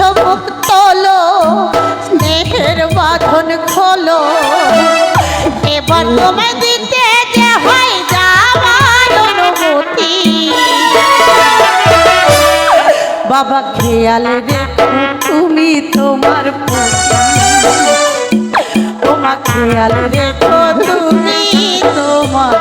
চমক তোলো, স্নেহের বাঁধন খোলো, এবার তোমায় দিতে যে হয় যাবার অনুমতি। বাবা খেয়াল রেখো তুমি তোমার প্রতি, তোমার খেয়াল রেখো তুমি তোমার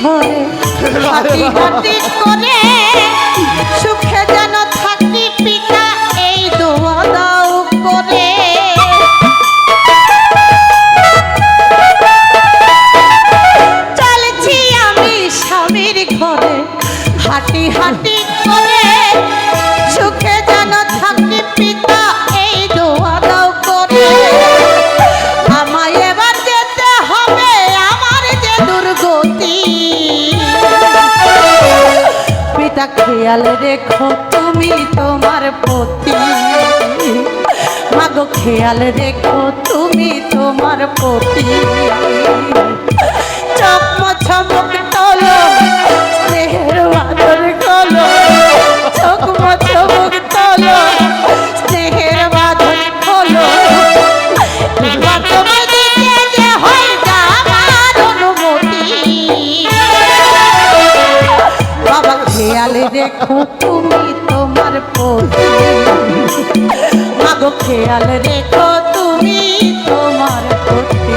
ঘরে হাতি হাতি করে, সুখে যেন থাকি পিতা এই দোয়া দাও করে। চলেছি আমি স্বামীর ঘরে হাঁটি হাঁটি করে, সুখে যেন থাকি পিতা এই দোয়া দাও করে। আমায় এবার যেতে হবে আমার যে দুর্গতি, পিতা খেয়াল রেখো তুমি তোমার প্রতি, মাগো খেয়াল রেখো তুমি তোমার প্রতি। চমক চমক তোলো, স্নেহের বাঁধন খোলো, চমক চমক তোলো, স্নেহের বাঁধন খোলো, এবার তোমায় দিতে যে হয় যাবার অনুমতি। বাবা খেয়াল রেখো তুমি তোমার প্রতি, মাগো খেয়াল রেখো তুমি তোমার প্রতি।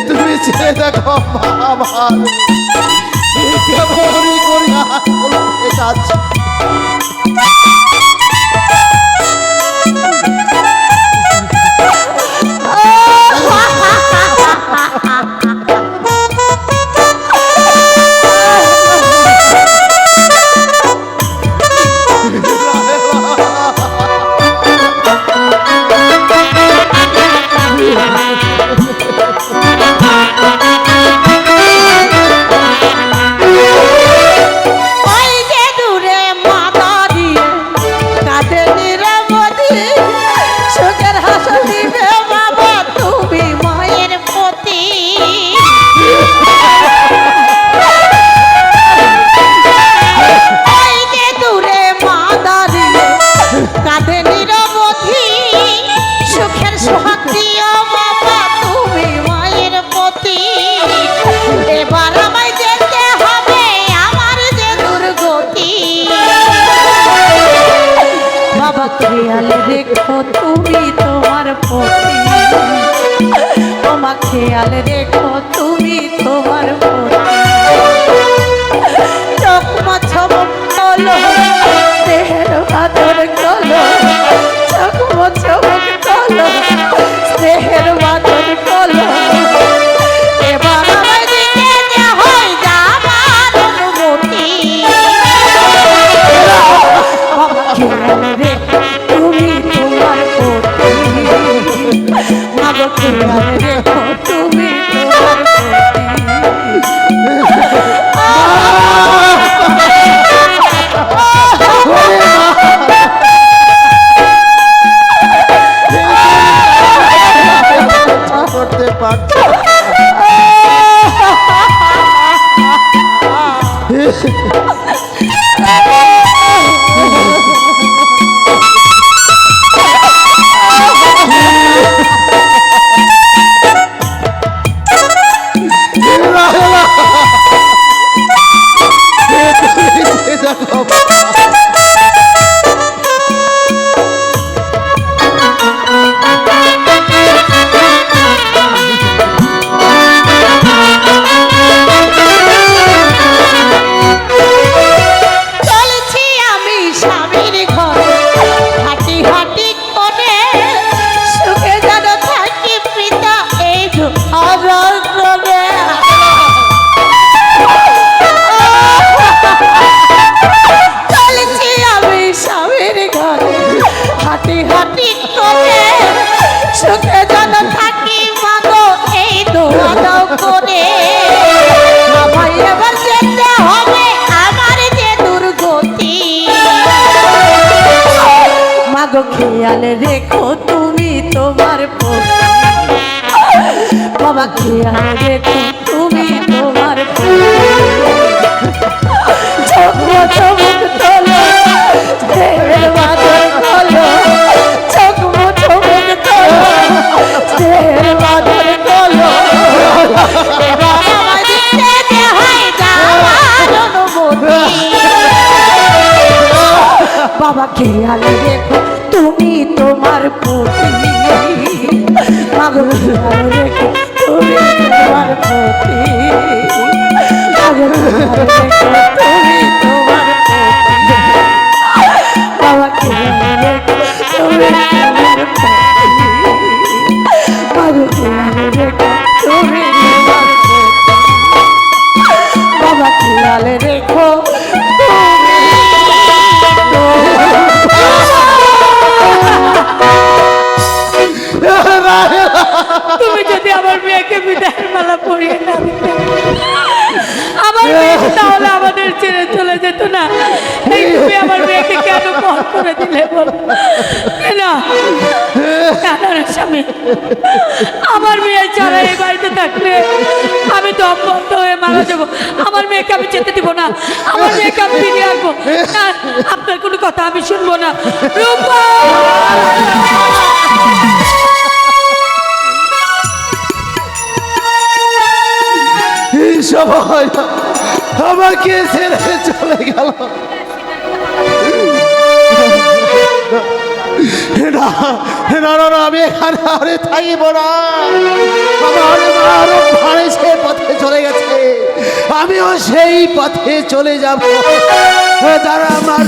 তুমি ছেড়ে দেখো মা, আমার কেমনই করি কাজ। খেয়াল রেখো তুমি তোমার প্রতি, তোমার খেয়াল রেখো তুমি তোমার প্রতি। চমক চমক তোলো, স্নেহের বাঁধন খোলো, চমক চমক তোলো, স্নেহের বাঁধন খোলো, এবার আমায় দিতে যে হয় যাবার অনুমতি। বাবা খেয়াল রেখো তুমি তোমার প্রতি, মাগো খেয়াল রেখো তুমি তোমার প্রতি। করতে পারছি খেয়াল রেখো তুমি তোমার প্রতি বাবা খেয়াল রেখো তুমি তোমার প্রতি চমক চমক তোলো দেহের বাদর তোলো চমক চমক তোলো দেহের বাদর তোলো এবার আমার দিতে দেহাই যাওয়ার অনুমতি বাবা খেয়াল রেখো তুমি তোমার প্রতি মাগো খেয়াল রেখো তুমি তোমার প্রতি মাগো খেয়াল রেখো তুমি তোমার প্রতি বাবা খেয়াল রেখো তুমি তোমার প্রতি মাগো খেয়াল রেখো তুমি তোমার প্রতি বাবা খেয়াল রেখো তুমি যদি আমার মেয়েকে বিদায়ের মালা পরিয়ে না দিতে আমার মেয়ে তাহলে আমাদের ছেড়ে চলে যেত না এই তুমি আমার মেয়েকে কেন পর করে দিলে বলো না স্বামী আমার মেয়ে ছাড়া এই বাড়িতে থাকলে আমি দম বন্ধ হয়ে মারা যাবো আমার মেয়েকে আমি যেতে দিব না আমার মেয়েকে আমি ফিরিয়ে আসবো না আপনার কোনো কথা আমি শুনবো না রূপা সবাই আমাকে ছেড়ে চলে গেল না না না আমি এখানে আরে থাকবো না আমার আরো ভাড়ে সে পথে চলে গেছে আমিও সেই পথে চলে যাব যারা আমার